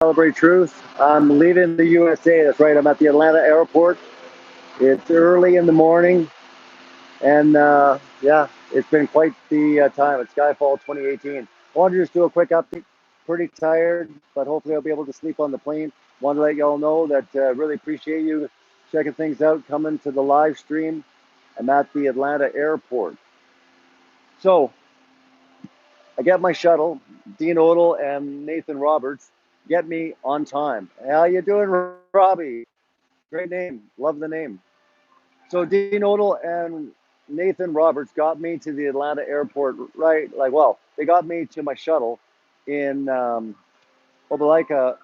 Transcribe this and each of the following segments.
Celebrate Truth. I'm leaving the USA. That's right. I'm at the Atlanta airport. It's early in the morning, and yeah, it's been quite the time at Skyfall 2018. I wanted to just do a quick update. Pretty tired, but hopefully I'll be able to sleep on the plane. Want to let y'all know that really appreciate you checking things out, coming to the live stream. I'm at the Atlanta airport. So I get my shuttle. Dean Odell and Nathan Roberts get me on time. How you doing, Robbie? Great name. Love the name. So Dean Odell and Nathan Roberts got me to the Atlanta airport, right? Like, well, they got me to my shuttle in Opelika,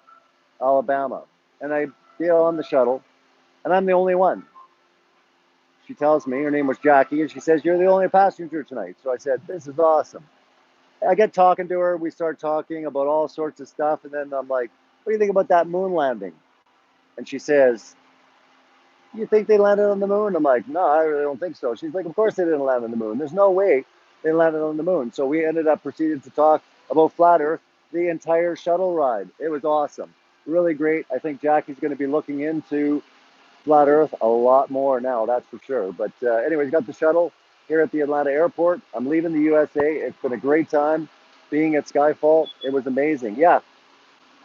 Alabama. And I get on the shuttle, and I'm the only one. She tells me, her name was Jackie, and she says, "You're the only passenger tonight." So I said, "This is awesome." I get talking to her. We start talking about all sorts of stuff. And then I'm like, "What do you think about that moon landing?" And she says, "You think they landed on the moon?" I'm like, "No, I really don't think so." She's like, "Of course they didn't land on the moon. There's no way they landed on the moon." So we ended up proceeding to talk about flat Earth the entire shuttle ride. It was awesome. Really great. I think Jackie's going to be looking into flat Earth a lot more now, that's for sure. But anyways, got the shuttle here at the Atlanta airport. I'm leaving the USA. It's been a great time being at Skyfall. It was amazing. Yeah,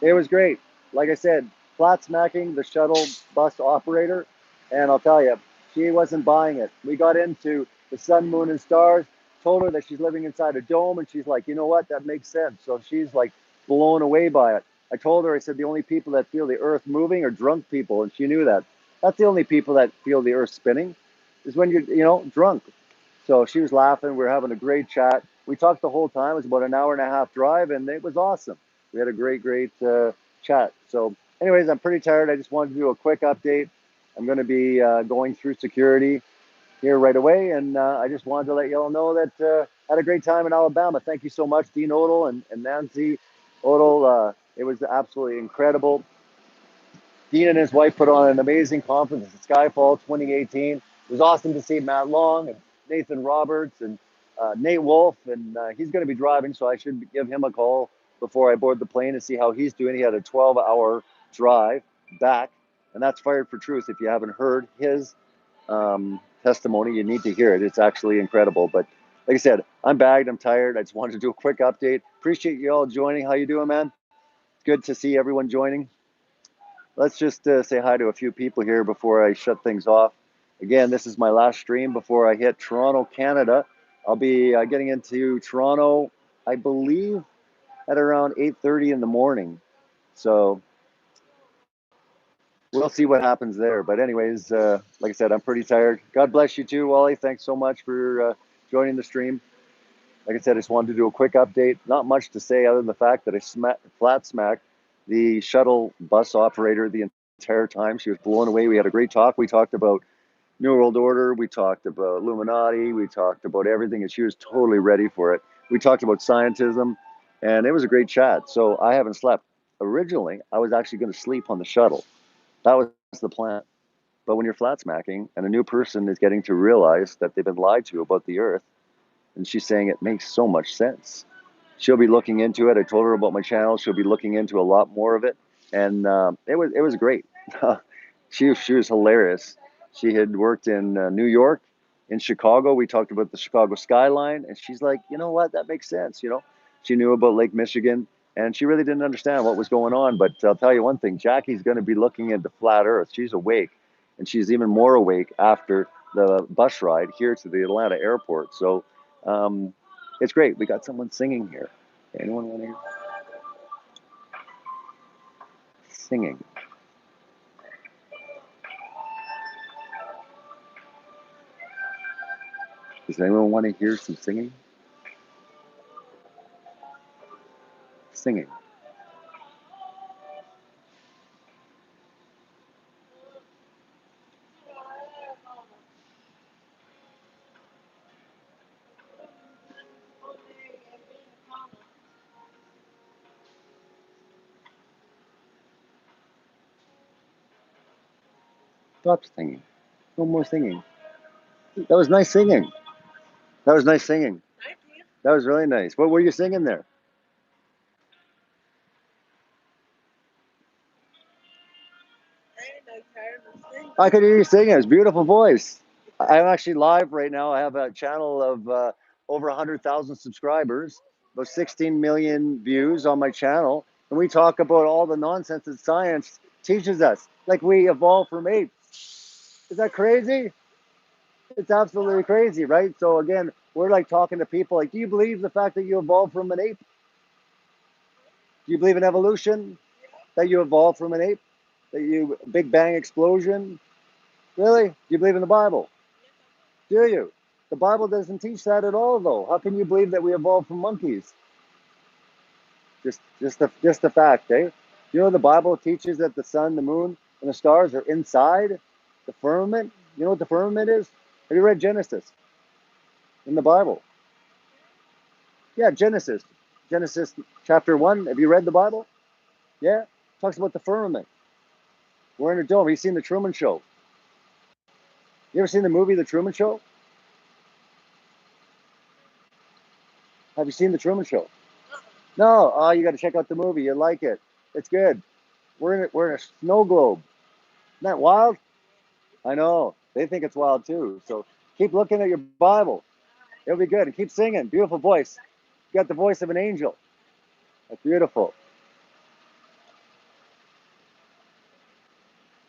it was great. Like I said, flat smacking the shuttle bus operator, and I'll tell you, she wasn't buying it. We got into the sun, moon, and stars, told her that she's living inside a dome, and she's like, "You know what? That makes sense." So she's like blown away by it. I told her, I said, the only people that feel the earth moving are drunk people, and she knew that. That's the only people that feel the earth spinning is when you're, drunk. So she was laughing. We were having a great chat. We talked the whole time. It was about an hour and a half drive, and it was awesome. We had a great chat. So, anyways, I'm pretty tired. I just wanted to do a quick update. I'm going to be going through security here right away, and I just wanted to let y'all know that I had a great time in Alabama. Thank you so much, Dean Odell and Nancy Odell. It was absolutely incredible. Dean and his wife put on an amazing conference at Skyfall 2018. It was awesome to see Matt Long and Nathan Roberts and Nate Wolf, and he's going to be driving, so I should give him a call before I board the plane to see how he's doing. He had a 12-hour drive back, and that's Fired for Truth. If you haven't heard his testimony, you need to hear it. It's actually incredible. But like I said, I'm bagged. I'm tired. I just wanted to do a quick update. Appreciate you all joining. How you doing, man? Good to see everyone joining. Let's just say hi to a few people here before I shut things off. Again, this is my last stream before I hit Toronto, Canada. I'll be getting into Toronto, I believe, at around 8:30 in the morning. So we'll see what happens there. But anyways, like I said, I'm pretty tired. God bless you too, Wally. Thanks so much for joining the stream. Like I said, I just wanted to do a quick update. Not much to say other than the fact that I flat smacked the shuttle bus operator the entire time. She was blown away. We had a great talk. We talked about New World Order. We talked about Illuminati. We talked about everything, and she was totally ready for it. We talked about scientism, and it was a great chat. So I haven't slept. Originally, I was actually going to sleep on the shuttle. That was the plan. But when you're flat smacking and a new person is getting to realize that they've been lied to about the earth, and she's saying it makes so much sense. She'll be looking into it. I told her about my channel. She'll be looking into a lot more of it, and it was great. she was hilarious. She had worked in New York, in Chicago. We talked about the Chicago skyline, and she's like, "You know what? That makes sense." She knew about Lake Michigan, and she really didn't understand what was going on. But I'll tell you one thing: Jackie's going to be looking into flat Earth. She's awake, and she's even more awake after the bus ride here to the Atlanta airport. So. It's great. We got someone singing here. Anyone want to hear? Singing. Does anyone want to hear some singing? Singing. Stop singing. No more singing. That was nice singing. That was nice singing. That was really nice. What were you singing there? I could hear you singing. It's a beautiful voice. I'm actually live right now. I have a channel of over 100,000 subscribers, about 16 million views on my channel. And we talk about all the nonsense that science teaches us, like we evolved from apes. Is that crazy? It's absolutely crazy, right? So again, we're like talking to people like, do you believe the fact that you evolved from an ape? Do you believe in evolution? That you evolved from an ape? That you, Big Bang explosion? Really? Do you believe in the Bible? Do you? The Bible doesn't teach that at all, though. How can you believe that we evolved from monkeys? Just the fact, eh? You know, the Bible teaches that the sun, the moon, and the stars are inside the firmament. You know what the firmament is? Have you read Genesis in the Bible? Yeah, Genesis. Genesis chapter 1. Have you read the Bible? Yeah. Talks about the firmament. We're in a dome. Have you seen the Truman Show? You ever seen the movie The Truman Show? Have you seen the Truman Show? No. Oh, you got to check out the movie. You like it. It's good. We're in a snow globe. Isn't that wild? I know. They think it's wild too. So keep looking at your Bible. It'll be good. And keep singing. Beautiful voice. You got the voice of an angel. That's beautiful.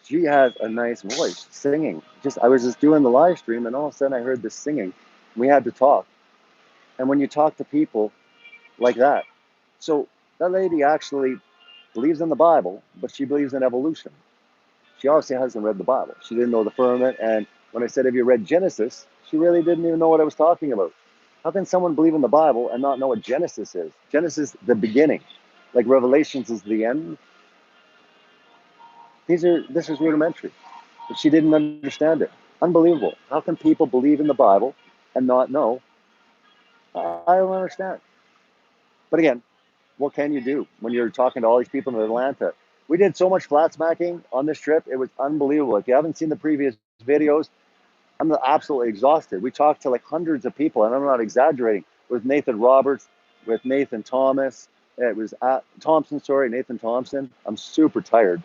She has a nice voice singing. I was just doing the live stream and all of a sudden I heard this singing. We had to talk. And when you talk to people like that, so that lady actually believes in the Bible, but she believes in evolution. She obviously hasn't read the Bible. She didn't know the firmament. And when I said, have you read Genesis? She really didn't even know what I was talking about. How can someone believe in the Bible and not know what Genesis is? Genesis, the beginning. Like Revelations is the end. This is rudimentary. But she didn't understand it. Unbelievable. How can people believe in the Bible and not know? I don't understand. But again, what can you do when you're talking to all these people in Atlanta? We did so much flat smacking on this trip. It was unbelievable. If you haven't seen the previous videos, I'm absolutely exhausted. We talked to like hundreds of people, and I'm not exaggerating, with Nathan Roberts, with Nathan Thomas. It was Nathan Thompson. I'm super tired.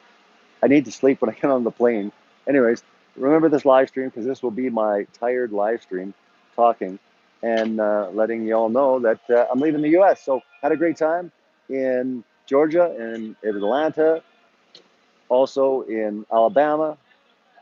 I need to sleep when I get on the plane. Anyways, remember this live stream because this will be my tired live stream talking and letting you all know that I'm leaving the U.S. So had a great time in Georgia and in Atlanta, also in Alabama,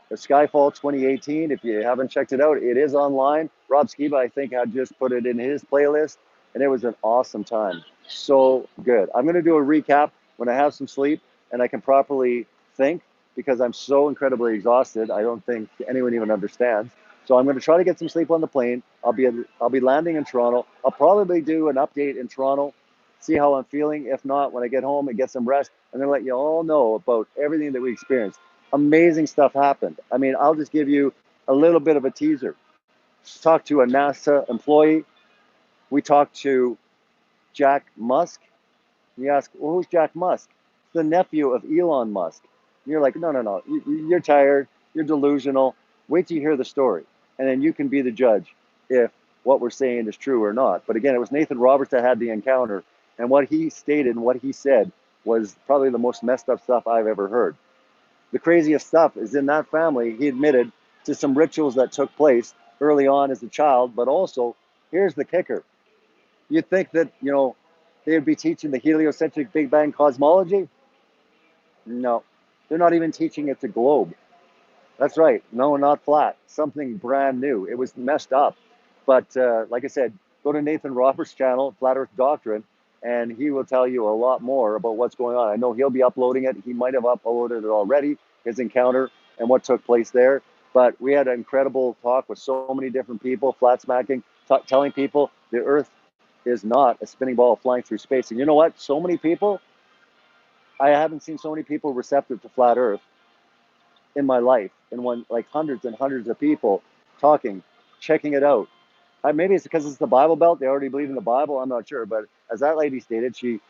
the Skyfall 2018. If you haven't checked it out, it is online. Rob Skiba, I think, had just put it in his playlist, and it was an awesome time. So good. I'm going to do a recap when I have some sleep and I can properly think because I'm so incredibly exhausted. I don't think anyone even understands. So I'm going to try to get some sleep on the plane. I'll be landing in Toronto. I'll probably do an update in Toronto, see how I'm feeling. If not, when I get home and get some rest, I'm going to let you all know about everything that we experienced. Amazing stuff happened. I mean, I'll just give you a little bit of a teaser. Talked to a NASA employee. We talked to Jack Musk. You ask, well, who's Jack Musk? The nephew of Elon Musk. And you're like, no. You're tired. You're delusional. Wait till you hear the story. And then you can be the judge if what we're saying is true or not. But again, it was Nathan Roberts that had the encounter. And what he stated and what he said was probably the most messed up stuff I've ever heard. The craziest stuff is in that family, he admitted to some rituals that took place early on as a child, but also, here's the kicker. You'd think that, they would be teaching the heliocentric Big Bang cosmology. No, they're not even teaching it to globe. That's right. No, not flat. Something brand new. It was messed up. But like I said, go to Nathan Roberts' channel, Flat Earth Doctrine, and he will tell you a lot more about what's going on. I know he'll be uploading it. He might have uploaded it already, his encounter and what took place there. But we had an incredible talk with so many different people, flat smacking, telling people the Earth is not a spinning ball flying through space. And you know what? So many people, I haven't seen so many people receptive to flat Earth in my life, and when like hundreds and hundreds of people talking, checking it out. Maybe it's because it's the Bible Belt. They already believe in the Bible. I'm not sure. But as that lady stated, she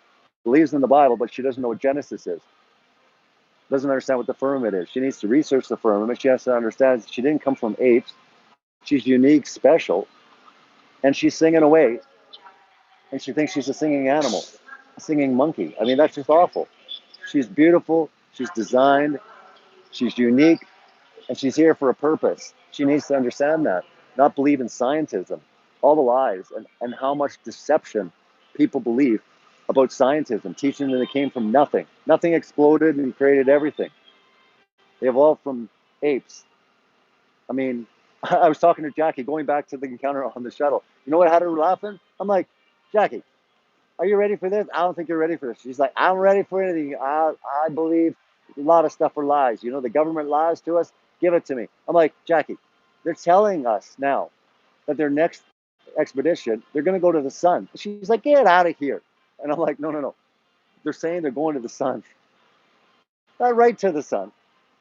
believes in the Bible, but she doesn't know what Genesis is. Doesn't understand what the firmament is. She needs to research the firmament. She has to understand she didn't come from apes. She's unique, special, and she's singing away. And she thinks she's a singing animal, a singing monkey. I mean, that's just awful. She's beautiful. She's designed. She's unique, and she's here for a purpose. She needs to understand that, not believe in scientism, all the lies, and how much deception people believe about scientism, teaching that it came from nothing. Nothing exploded and created everything. They evolved from apes. I mean, I was talking to Jackie, going back to the encounter on the shuttle. You know what had her laughing? I'm like, Jackie, are you ready for this? I don't think you're ready for this. She's like, I'm ready for anything. I believe a lot of stuff are lies. You know, the government lies to us. Give it to me. I'm like, Jackie, they're telling us now that their next expedition, they're going to go to the sun. She's like, get out of here. And I'm like, no, no, no. They're saying they're going to the sun. Not right to the sun,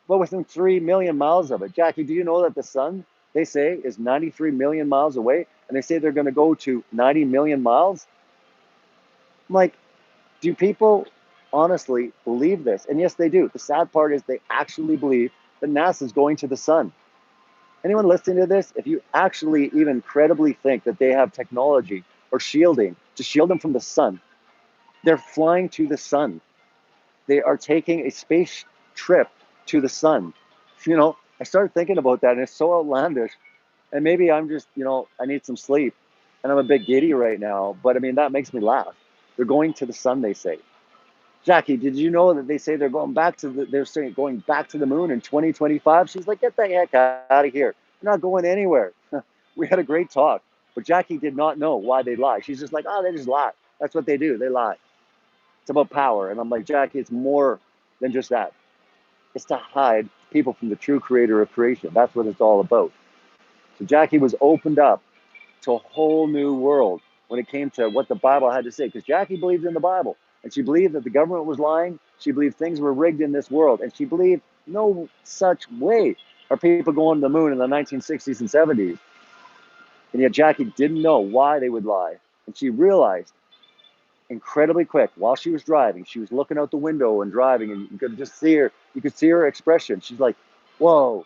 but within 3 million miles of it. Jackie, do you know that the sun, they say, is 93 million miles away? And they say they're going to go to 90 million miles? I'm like, do people honestly believe this? And yes, they do. The sad part is they actually believe that NASA's going to the sun. Anyone listening to this, if you actually even credibly think that they have technology or shielding to shield them from the sun, they're flying to the sun. They are taking a space trip to the sun. You know, I started thinking about that, and it's so outlandish. And maybe I'm just, you know, I need some sleep, and I'm a bit giddy right now. But I mean, that makes me laugh. They're going to the sun, they say. Jackie, did you know that they say they're going back to they're saying going back to the moon in 2025? She's like, get the heck out of here. You're not going anywhere. We had a great talk, but Jackie did not know why they lie. She's just like, oh, they just lie. That's what they do. They lie. It's about power. And I'm like, Jackie, it's more than just that. It's to hide people from the true creator of creation. That's what it's all about. So Jackie was opened up to a whole new world when it came to what the Bible had to say. Because Jackie believed in the Bible, and she believed that the government was lying. She believed things were rigged in this world, and she believed no such way are people going to the moon in the 1960s and 70s. And yet Jackie didn't know why they would lie. And she realized incredibly quick while she was driving. She was looking out the window and driving, and you could just see her. You could see her expression. She's like, "Whoa!"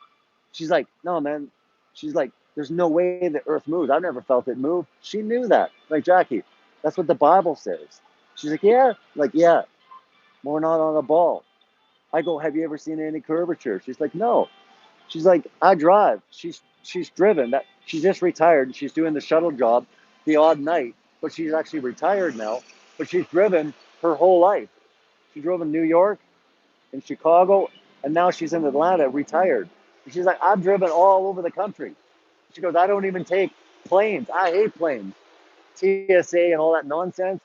She's like, "No, man." She's like, "There's no way the Earth moves. I've never felt it move." She knew that. Like, Jackie, that's what the Bible says. She's like, "Yeah." Like, "Yeah, we're not on a ball." I go, "Have you ever seen any curvature?" She's like, "No." She's like, "I drive." She's driven. That she's just retired. She's doing the shuttle job, the odd night, but she's actually retired now. But she's driven her whole life. She drove in New York, in Chicago, and now she's in Atlanta, retired. And she's like, "I've driven all over the country." She goes, "I don't even take planes. I hate planes, TSA and all that nonsense.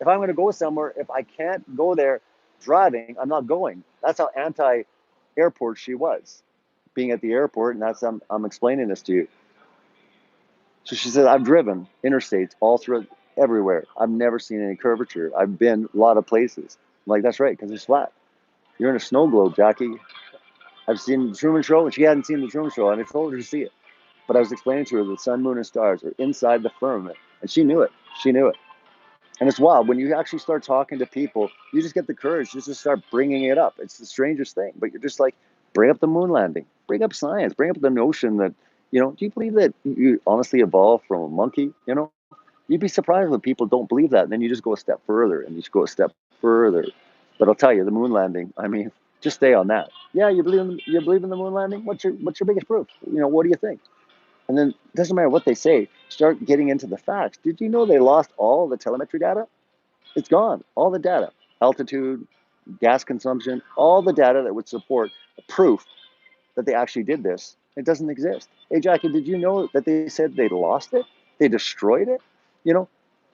If I'm going to go somewhere, if I can't go there driving, I'm not going." That's how anti-airport she was, being at the airport, and that's I'm explaining this to you. So she said, "I've driven interstates all through everywhere. I've never seen any curvature. I've been a lot of places." I'm like, "That's right, because it's flat. You're in a snow globe, Jackie." I've seen the Truman Show, and she hadn't seen the Truman Show, and I told her to see it. But I was explaining to her that the sun, moon, and stars are inside the firmament, and she knew it. She knew it. And it's wild. When you actually start talking to people, you just get the courage just to start bringing it up. It's the strangest thing. But you're just like, bring up the moon landing, bring up science, bring up the notion that, you know, do you believe that you honestly evolved from a monkey? You know, you'd be surprised when people don't believe that. And then you just go a step further and you just go a step further. But I'll tell you, the moon landing, I mean, just stay on that. Yeah, you believe in the moon landing? What's your biggest proof? You know, what do you think? And then it doesn't matter what they say, start getting into the facts. Did you know they lost all the telemetry data? It's gone. All the data, altitude, gas consumption, all the data that would support a proof that they actually did this, it doesn't exist. Hey, Jackie, did you know that they said they lost it? They destroyed it? You know,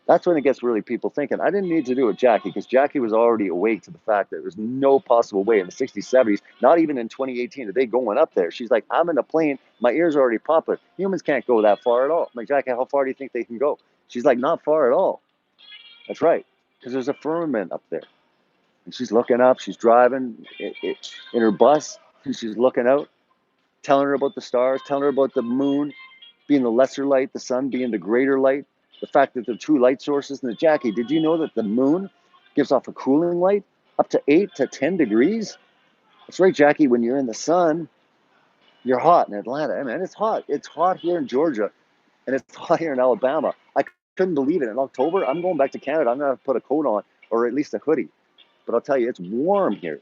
that's when it gets really people thinking. I didn't need to do it with Jackie, because Jackie was already awake to the fact that there was no possible way in the 60s, 70s, not even in 2018, that they going up there. She's like, "I'm in a plane. My ears are already popping. Humans can't go that far at all." I'm like, "Jackie, how far do you think they can go?" She's like, "Not far at all." That's right, because there's a firmament up there. And she's looking up. She's driving in her bus, and she's looking out, telling her about the stars, telling her about the moon being the lesser light, the sun being the greater light, the fact that they're two light sources. And Jackie, did you know that the moon gives off a cooling light up to 8 to 10 degrees? That's right, Jackie. When you're in the sun, you're hot in Atlanta. I mean, it's hot. It's hot here in Georgia, and it's hot here in Alabama. I couldn't believe it. In October, I'm going back to Canada. I'm going to put a coat on, or at least a hoodie. But I'll tell you, it's warm here.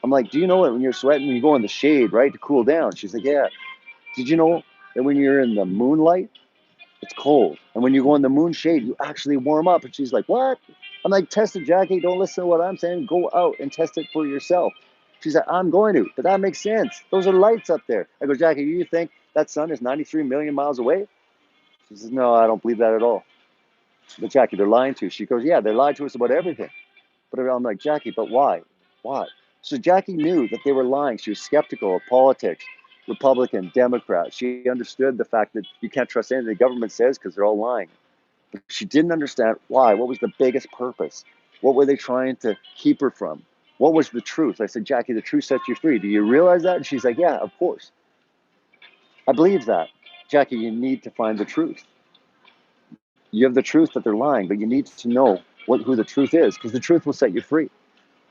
I'm like, do you know that when you're sweating, you go in the shade, right, to cool down? She's like, yeah. Did you know that when you're in the moonlight, it's cold, and when you go in the moon shade, you actually warm up? And she's like, what? I'm like, test it, Jackie. Don't listen to what I'm saying. Go out and test it for yourself. She's like, I'm going to, but that makes sense. Those are lights up there. I go, Jackie, you think that sun is 93 million miles away? She says, no, I don't believe that at all. But Jackie, they're lying to us. She goes, yeah, they lied to us about everything. But I'm like, Jackie, but why? Why? So Jackie knew that they were lying. She was skeptical of politics, Republican, Democrat. She understood the fact that you can't trust anything the government says because they're all lying. But she didn't understand why. What was the biggest purpose? What were they trying to keep her from? What was the truth? I said, Jackie, the truth sets you free. Do you realize that? And she's like, yeah, of course. I believe that. Jackie, you need to find the truth. You have the truth that they're lying, but you need to know who the truth is, because the truth will set you free.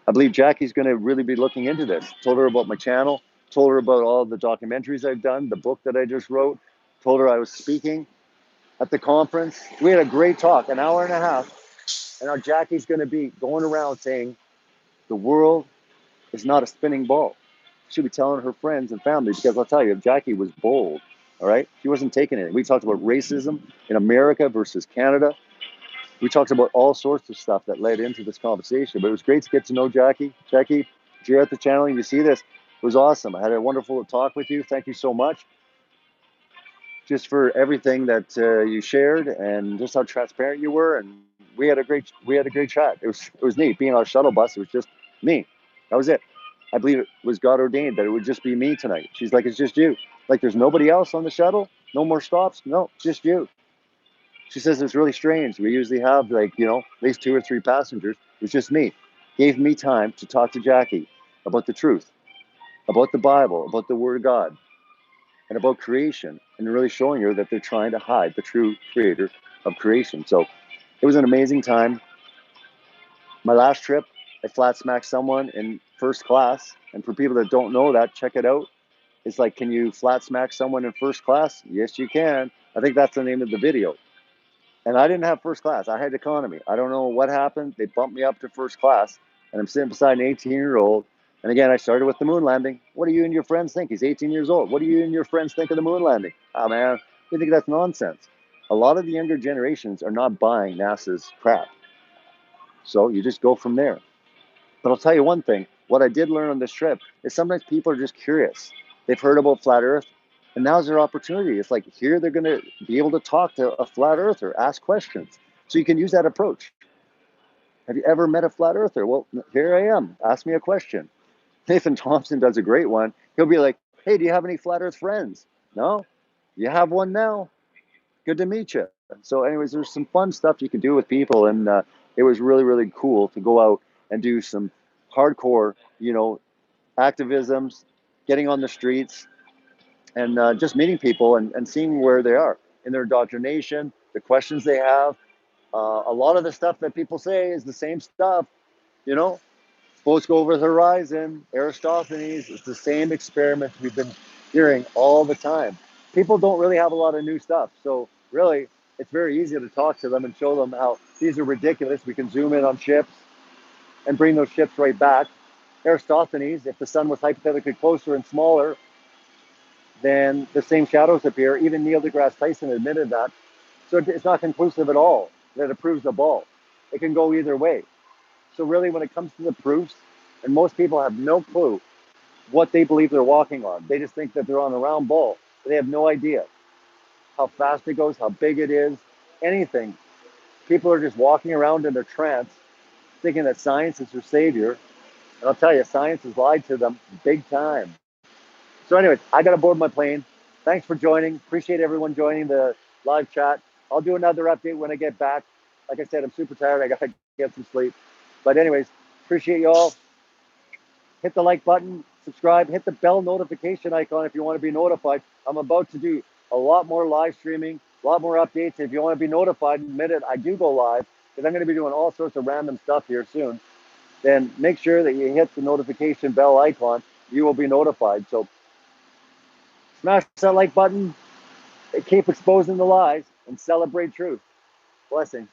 I believe Jackie's going to really be looking into this. Told her about my channel, told her about all the documentaries I've done, the book that I just wrote, told her I was speaking at the conference. We had a great talk, an hour and a half, and now Jackie's going to be going around saying the world is not a spinning ball. She'll be telling her friends and family, because I'll tell you, Jackie was bold, all right? She wasn't taking it. We talked about racism in America versus Canada. We talked about all sorts of stuff that led into this conversation, but it was great to get to know Jackie. Jackie, if you're at the channel and you see this, it was awesome. I had a wonderful talk with you. Thank you so much just for everything that you shared and just how transparent you were. And we had a great chat. It was neat being on a shuttle bus. It was just me. That was it. I believe it was God ordained that it would just be me tonight. She's like, it's just you. Like, there's nobody else on the shuttle. No more stops. No, just you. She says it's really strange. We usually have, like, at least 2 or 3 passengers. It's just me. Gave me time to talk to Jackie about the truth, about the Bible, about the Word of God, and about creation, and really showing her that they're trying to hide the true creator of creation. So it was an amazing time. My last trip, I flat smacked someone in first class. And for people that don't know that, check it out. It's like, can you flat smack someone in first class? Yes, you can. I think that's the name of the video. And I didn't have first class. I had economy. I don't know what happened. They bumped me up to first class, and I'm sitting beside an 18-year-old. And again, I started with the moon landing. What do you and your friends think? He's 18 years old. What do you and your friends think of the moon landing? Oh, man, we think that's nonsense. A lot of the younger generations are not buying NASA's crap. So you just go from there. But I'll tell you one thing. What I did learn on this trip is sometimes people are just curious. They've heard about flat Earth, and now's their opportunity. It's like, here they're going to be able to talk to a flat earther, ask questions. So you can use that approach. Have you ever met a flat earther? Well, here I am. Ask me a question. Nathan Thompson does a great one. He'll be like, hey, do you have any flat earth friends? No? You have one now? Good to meet you. So anyways, there's some fun stuff you can do with people. And it was really, really cool to go out and do some hardcore, activisms, getting on the streets, and just meeting people and seeing where they are in their indoctrination, the questions they have. A lot of the stuff that people say is the same stuff, Boats go over the horizon, Aristophanes, it's the same experiments we've been hearing all the time. People don't really have a lot of new stuff. So really, it's very easy to talk to them and show them how these are ridiculous. We can zoom in on ships and bring those ships right back. Aristophanes, if the sun was hypothetically closer and smaller, then the same shadows appear. Even Neil deGrasse Tyson admitted that. So it's not conclusive at all that it proves the ball. It can go either way. So really, when it comes to the proofs, and most people have no clue what they believe they're walking on. They just think that they're on a round ball. They have no idea how fast it goes, how big it is, anything. People are just walking around in their trance, thinking that science is their savior. And I'll tell you, science has lied to them big time. So anyways, I got to board my plane. Thanks for joining. Appreciate everyone joining the live chat. I'll do another update when I get back. Like I said, I'm super tired. I got to get some sleep. But anyways, appreciate you all. Hit the like button, subscribe, hit the bell notification icon if you want to be notified. I'm about to do a lot more live streaming, a lot more updates. If you want to be notified the minute I do go live, because I'm going to be doing all sorts of random stuff here soon, then make sure that you hit the notification bell icon. You will be notified. So smash that like button, keep exposing the lies, and celebrate truth. Blessings.